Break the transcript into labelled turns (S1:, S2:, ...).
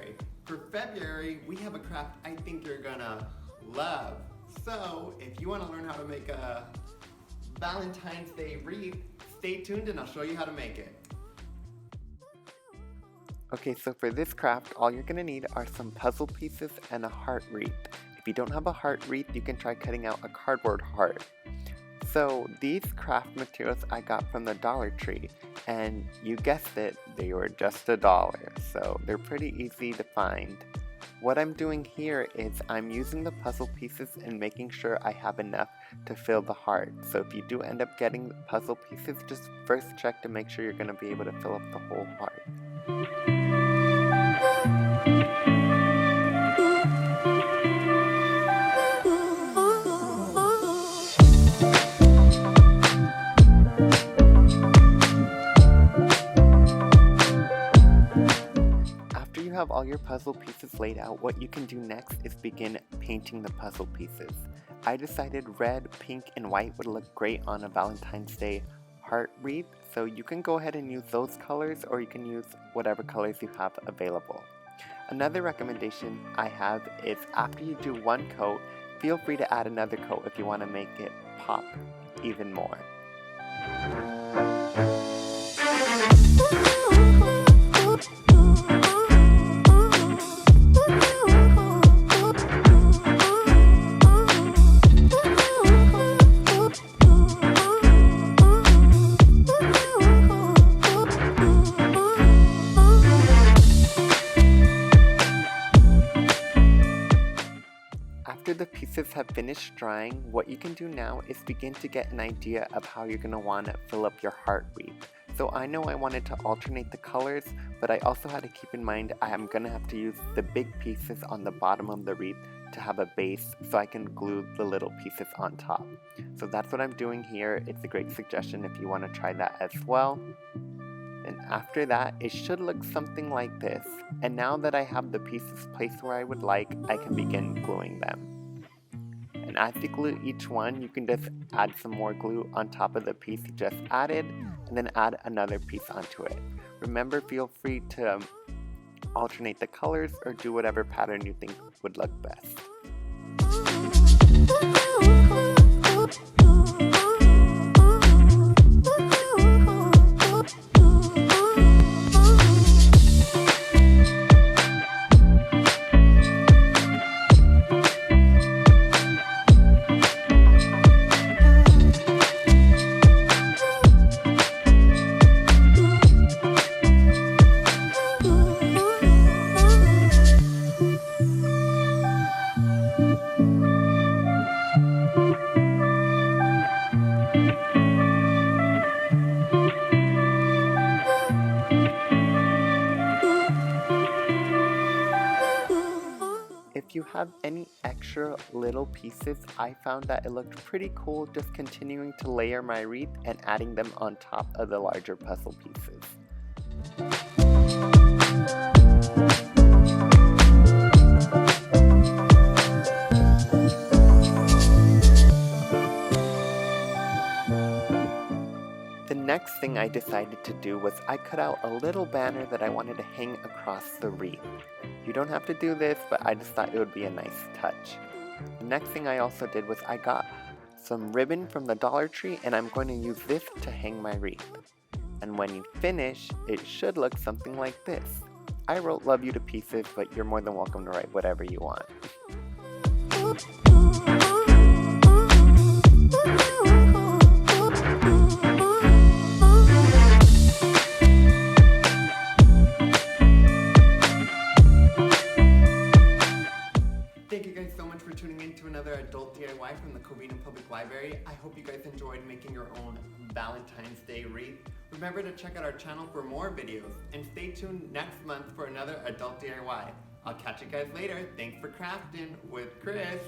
S1: January. For February, we have a craft I think you're gonna love. So if you wanna learn how to make a Valentine's Day wreath, stay tuned and I'll show you how to make it.
S2: Okay, so for this craft, all you're gonna need are some puzzle pieces and a heart wreath. If you don't have a heart wreath, you can try cutting out a cardboard heart. So these craft materials I got from the Dollar Tree, and you guessed it, they were just $1, so they're pretty easy to find. What I'm doing here is I'm using the puzzle pieces and making sure I have enough to fill the heart. So if you do end up getting the puzzle pieces, just first check to make sure you're gonna be able to fill up the whole heart. After you have all your puzzle pieces laid out, what you can do next is begin painting the puzzle pieces. I decided red, pink, and white would look great on a Valentine's Day heart wreath, so you can go ahead and use those colors, or you can use whatever colors you have available. Another recommendation I have is after you do one coat, feel free to add another coat if you want to make it pop even more. After the pieces have finished drying, what you can do now is begin to get an idea of how you're going to want to fill up your heart wreath. So I know I wanted to alternate the colors, but I also had to keep in mind I am going to have to use the big pieces on the bottom of the wreath to have a base so I can glue the little pieces on top. So that's what I'm doing here. It's a great suggestion if you want to try that as well. And after that, it should look something like this. And now that I have the pieces placed where I would like, I can begin gluing them. And as you glue each one, you can just add some more glue on top of the piece you just added, and then add another piece onto it. Remember, feel free to alternate the colors or do whatever pattern you think would look best. If you have any extra little pieces, I found that it looked pretty cool just continuing to layer my wreath and adding them on top of the larger puzzle pieces. The next thing I decided to do was I cut out a little banner that I wanted to hang across the wreath. You don't have to do this, but I just thought it would be a nice touch. The next thing I also did was I got some ribbon from the Dollar Tree, and I'm going to use this to hang my wreath. And when you finish, it should look something like this. I wrote "Love you" to pieces, but you're more than welcome to write whatever you want.
S1: Thank you guys so much for tuning in to another adult DIY from the Covina Public Library. I hope you guys enjoyed making your own Valentine's Day wreath. Remember to check out our channel for more videos, and stay tuned next month for another adult DIY. I'll catch you guys later. Thanks for crafting with Chris.